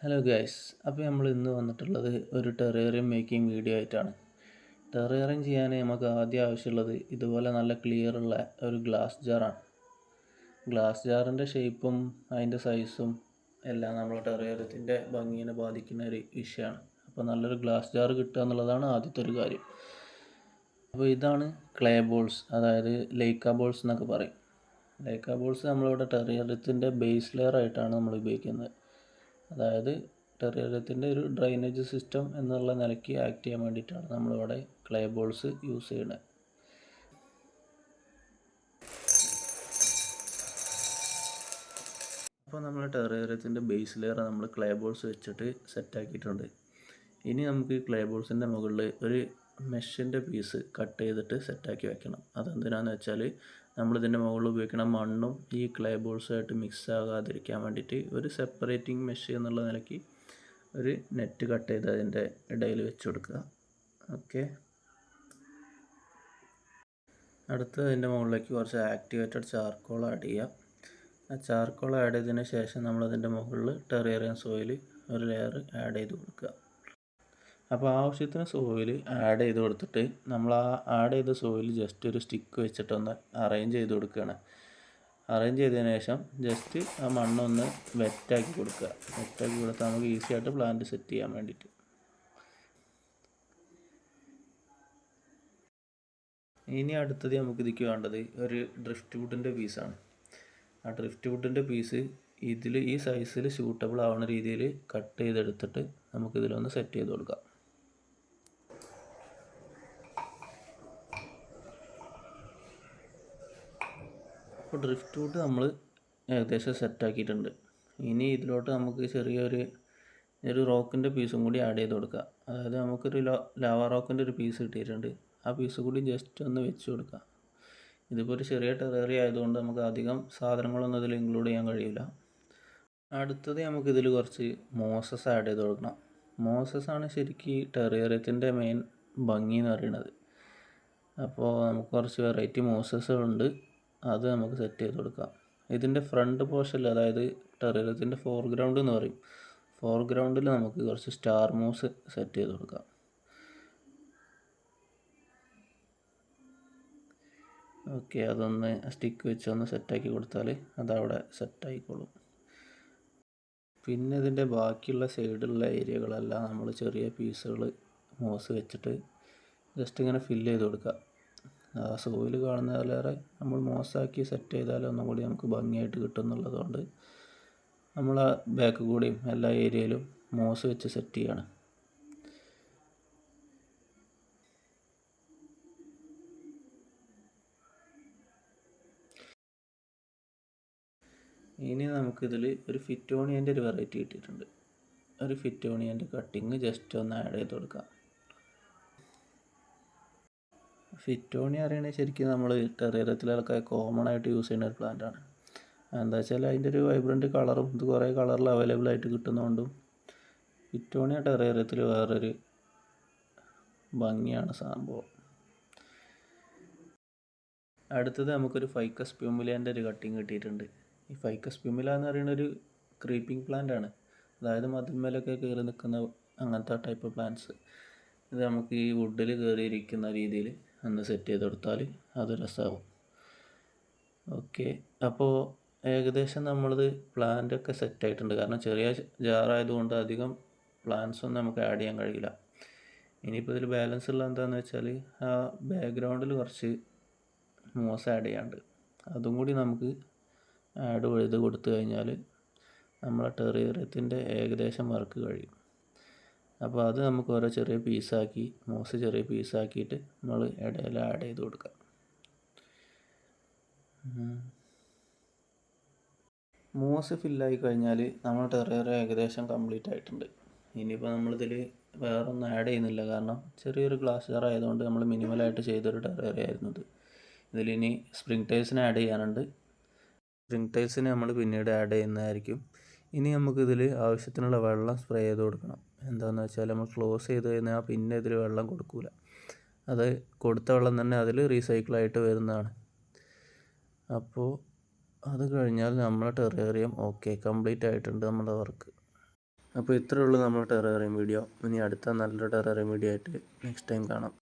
Hello guys, അപ്പോൾ നമ്മൾ ഇന്ന് വന്നിട്ടുള്ളത് ഒരു ടെറേറിയം മേക്കിംഗ് വീഡിയോ ആയിട്ടാണ്. ടെറേറിയം ചെയ്യാൻ നമുക്ക് ആദ്യം ആവശ്യമുള്ളത് ഇതുപോലെ നല്ല ക്ലിയർ ഉള്ള ഒരു ഗ്ലാസ് ജാറാണ്. ഗ്ലാസ് ജാറിൻ്റെ ഷേപ്പും അതിൻ്റെ സൈസും എല്ലാം നമ്മൾ ടെറേറിയത്തിൻ്റെ ഭംഗിയെ ബാധിക്കുന്ന ഒരു വിഷയമാണ്. അപ്പോൾ നല്ലൊരു ഗ്ലാസ് ജാർ കിട്ടുക എന്നുള്ളതാണ് ആദ്യത്തെ ഒരു കാര്യം. അപ്പോൾ ഇതാണ് ക്ലേ ബോൾസ്, അതായത് ലൈക്ക ബോൾസ് എന്നൊക്കെ പറയും. ലൈക്ക ബോൾസ് നമ്മളിവിടെ ടെറേറിയത്തിൻ്റെ ബേസ് ലെയർ ആയിട്ടാണ് നമ്മൾ ഉപയോഗിക്കുന്നത്. അതായത് ടെറേറിയത്തിൻ്റെ ഒരു ഡ്രൈനേജ് സിസ്റ്റം എന്നുള്ള നിലയ്ക്ക് ആക്ട് ചെയ്യാൻ വേണ്ടിയിട്ടാണ് നമ്മളിവിടെ ക്ലേ ബോൾസ് യൂസ് ചെയ്യുന്നത്. അപ്പോൾ നമ്മൾ ടെറേറിയത്തിൻ്റെ ബേസ് ലെയർ നമ്മൾ ക്ലേ ബോൾസ് വെച്ചിട്ട് സെറ്റാക്കിയിട്ടുണ്ട്. ഇനി നമുക്ക് ഈ ക്ലേ ബോൾസിൻ്റെ മുകളിൽ ഒരു മെഷിൻ്റെ പീസ് കട്ട് ചെയ്തിട്ട് സെറ്റാക്കി വെക്കണം. അതെന്തിനാണെന്ന് വെച്ചാൽ നമ്മളിതിൻ്റെ മുകളിൽ ഉപയോഗിക്കുന്ന മണ്ണും ഈ ക്ലേ ബോൾസുമായിട്ട് മിക്സ് ആകാതിരിക്കാൻ വേണ്ടിയിട്ട് ഒരു സെപ്പറേറ്റിംഗ് മെഷ് എന്നുള്ള നിലയ്ക്ക് ഒരു നെറ്റ് കട്ട് ചെയ്ത് അതിൻ്റെ ഇടയിൽ വെച്ച് കൊടുക്കുക. ഓക്കെ, അടുത്ത് അതിൻ്റെ മുകളിലേക്ക് കുറച്ച് ആക്ടിവേറ്റഡ് ചാർക്കോൾ ആഡ് ചെയ്യുക. ആ ചാർക്കോൾ ആഡ് ചെയ്തതിന് ശേഷം നമ്മളതിൻ്റെ മുകളിൽ ടെറേറിയം സോയിൽ ഒരു ലെയർ ആഡ് ചെയ്ത് കൊടുക്കുക. അപ്പോൾ ആവശ്യത്തിന് സോയിൽ ആഡ് ചെയ്ത് കൊടുത്തിട്ട് നമ്മൾ ആ ആഡ് ചെയ്ത സോയിൽ ജസ്റ്റ് ഒരു സ്റ്റിക്ക് വെച്ചിട്ടൊന്ന് അറേഞ്ച് ചെയ്ത് കൊടുക്കുകയാണ്. അറേഞ്ച് ചെയ്തതിന് ശേഷം ജസ്റ്റ് ആ മണ്ണൊന്ന് വെറ്റാക്കി കൊടുക്കുക. വെറ്റാക്കി കൊടുത്താൽ നമുക്ക് ഈസി ആയിട്ട് പ്ലാന്റ് സെറ്റ് ചെയ്യാൻ വേണ്ടിയിട്ട്. ഇനി അടുത്തത് നമുക്ക് ഇതിലേക്ക് വേണ്ടത് ഒരു ഡ്രിഫ്റ്റ് വുഡിൻ്റെ പീസാണ്. ആ ഡ്രിഫ്റ്റ് വുഡിൻ്റെ പീസ് ഇതിൽ ഈ സൈസിൽ സ്യൂട്ടബിൾ ആവുന്ന രീതിയിൽ കട്ട് ചെയ്തെടുത്തിട്ട് നമുക്കിതിലൊന്ന് സെറ്റ് ചെയ്ത് കൊടുക്കാം. അപ്പോൾ ഡ്രിഫ്റ്റ് വുഡ് നമ്മൾ ഏകദേശം സെറ്റാക്കിയിട്ടുണ്ട്. ഇനി ഇതിലോട്ട് നമുക്ക് ചെറിയൊരു റോക്കിൻ്റെ പീസും കൂടി ആഡ് ചെയ്ത് കൊടുക്കുക. അതായത് നമുക്കൊരു ലാവ റോക്കിൻ്റെ ഒരു പീസ് കിട്ടിയിട്ടുണ്ട്. ആ പീസ് കൂടി ജസ്റ്റ് ഒന്ന് വെച്ച് കൊടുക്കുക. ഇതിപ്പോൾ ഒരു ചെറിയ ടെറേറിയ ആയതുകൊണ്ട് നമുക്ക് അധികം സാധനങ്ങളൊന്നും ഇതിൽ ഇൻക്ലൂഡ് ചെയ്യാൻ കഴിയില്ല. അടുത്തത് നമുക്കിതിൽ കുറച്ച് മോസസ് ആഡ് ചെയ്ത് കൊടുക്കണം. മോസസ് ആണ് ശരിക്കും ടെറേറിയത്തിൻ്റെ മെയിൻ ഭംഗി എന്ന് പറയുന്നത്. അപ്പോൾ നമുക്ക് കുറച്ച് വെറൈറ്റി മോസസുകളുണ്ട്, അത് നമുക്ക് സെറ്റ് ചെയ്ത് കൊടുക്കാം. ഇതിൻ്റെ ഫ്രണ്ട് പോർഷനിൽ, അതായത് ടെറേറിയത്തിൻ്റെ ഫോർഗ്രൗണ്ട് എന്ന് പറയും, ഫോർഗ്രൗണ്ടിൽ നമുക്ക് കുറച്ച് സ്റ്റാർ മോസ് സെറ്റ് ചെയ്ത് കൊടുക്കാം. ഓക്കെ, അതൊന്ന് സ്റ്റിക്ക് വെച്ചൊന്ന് സെറ്റാക്കി കൊടുത്താൽ അതവിടെ സെറ്റായിക്കോളും. പിന്നെ ഇതിൻ്റെ ബാക്കിയുള്ള സൈഡിലുള്ള ഏരിയകളെല്ലാം നമ്മൾ ചെറിയ പീസുകൾ മോസ് വെച്ചിട്ട് ജസ്റ്റ് ഇങ്ങനെ ഫില്ല് ചെയ്ത് കൊടുക്കുക. ആ സോയിൽ കാണുന്നതിലേറെ നമ്മൾ മോസാക്കി സെറ്റ് ചെയ്താൽ ഒന്നും കൂടി നമുക്ക് ഭംഗിയായിട്ട് കിട്ടും എന്നുള്ളതുകൊണ്ട് നമ്മൾ ആ ബാക്ക് കൂടിയും എല്ലാ ഏരിയയിലും മോസ് വെച്ച് സെറ്റ് ചെയ്യാണ്. ഇനി നമുക്കിതിൽ ഒരു ഫിറ്റോണിയൻ്റെ ഒരു വെറൈറ്റി കിട്ടിയിട്ടുണ്ട്. ഒരു ഫിറ്റോണിയൻ്റെ കട്ടിങ് ജസ്റ്റ് ഒന്ന് ആഡ് ചെയ്ത് കൊടുക്കാം. ഫിറ്റോണിയ അറിയണേ ശരിക്കും നമ്മൾ ടെറേറിയത്തിലൊക്കെ കോമൺ ആയിട്ട് യൂസ് ചെയ്യുന്ന ഒരു പ്ലാന്റാണ്. എന്താ വെച്ചാൽ അതിൻ്റെ ഒരു വൈബ്രൻറ്റ് കളറും ഇത് കുറേ കളറിൽ അവൈലബിൾ ആയിട്ട് കിട്ടുന്നതുകൊണ്ടും ഫിറ്റോണിയ ടെറേറിയത്തിൽ വേറൊരു ഭംഗിയാണ് സംഭവം. അടുത്തത് നമുക്കൊരു ഫൈക്കസ് പ്യൂമിലേൻ്റെ ഒരു കട്ടിങ് കിട്ടിയിട്ടുണ്ട്. ഈ ഫൈക്കസ് പ്യൂമില എന്ന് പറയുന്ന ഒരു ക്രീപ്പിംഗ് പ്ലാന്റ് ആണ്. അതായത് മതിന്മേലൊക്കെ കയറി നിൽക്കുന്ന അങ്ങനത്തെ ടൈപ്പ് പ്ലാന്റ്സ്. ഇത് നമുക്ക് ഈ വുഡിൽ കയറിയിരിക്കുന്ന രീതിയിൽ ഒന്ന് സെറ്റ് ചെയ്ത് കൊടുത്താൽ അത് രസമാവും. ഓക്കെ, അപ്പോൾ ഏകദേശം നമ്മളിത് പ്ലാന്റൊക്കെ സെറ്റായിട്ടുണ്ട്. കാരണം ചെറിയ ജാറായതുകൊണ്ട് അധികം പ്ലാന്റ്സ് ഒന്നും നമുക്ക് ആഡ് ചെയ്യാൻ കഴിയില്ല. ഇനിയിപ്പോൾ ഇതിൽ ബാലൻസ് ഉള്ള എന്താണെന്ന് വെച്ചാൽ ആ ബാക്ക്ഗ്രൗണ്ടിൽ കുറച്ച് മോസ് ആഡ് ചെയ്യാണ്ട് അതും കൂടി നമുക്ക് ആഡ് ചെയ്ത് കൊടുത്തു കഴിഞ്ഞാൽ നമ്മളെ ടെറേറിയത്തിൻ്റെ ഏകദേശം വർക്ക് കഴിയും. അപ്പോൾ അത് നമുക്ക് ഓരോ ചെറിയ പീസാക്കി മോസ് ചെറിയ പീസാക്കിയിട്ട് നമ്മൾ ഇടയിൽ ആഡ് ചെയ്ത് കൊടുക്കാം. മോസ് ഫില്ലായി കഴിഞ്ഞാൽ നമ്മൾ ടെറേറിയ ഏകദേശം കംപ്ലീറ്റ് ആയിട്ടുണ്ട്. ഇനിയിപ്പോൾ നമ്മളിതിൽ വേറൊന്നും ആഡ് ചെയ്യുന്നില്ല, കാരണം ചെറിയൊരു ഗ്ലാസ് ജാർ ആയതുകൊണ്ട് നമ്മൾ മിനിമലായിട്ട് ചെയ്തൊരു ടെറേറിയ ആയിരുന്നു ഇത്. ഇതിലിനി സ്പ്രിംഗ് ടൈൽസിന് ആഡ് ചെയ്യാനുണ്ട്. സ്പ്രിംഗ് ടൈൽസിന് നമ്മൾ പിന്നീട് ആഡ് ചെയ്യുന്നതായിരിക്കും. ഇനി നമുക്കിതിൽ ആവശ്യത്തിനുള്ള വെള്ളം സ്പ്രേ ചെയ്ത് കൊടുക്കണം. എന്താണെന്ന് വെച്ചാൽ നമ്മൾ ക്ലോസ് ചെയ്ത് കഴിഞ്ഞാൽ പിന്നെ ഇതിൽ വെള്ളം കൊടുക്കില്ല. അത് കൊടുത്ത വെള്ളം തന്നെ അതിൽ റീസൈക്കിളായിട്ട് വരുന്നതാണ്. അപ്പോൾ അത് കഴിഞ്ഞാൽ നമ്മളെ ടെറേറിയം ഓക്കെ കംപ്ലീറ്റ് ആയിട്ടുണ്ട് നമ്മുടെ വർക്ക്. അപ്പോൾ ഇത്രയേ ഉള്ളൂ നമ്മുടെ ടെററിയം വീഡിയോ. ഇനി അടുത്ത നല്ലൊരു ടെററിയം വീഡിയോ ആയിട്ട് നെക്സ്റ്റ് ടൈം കാണാം.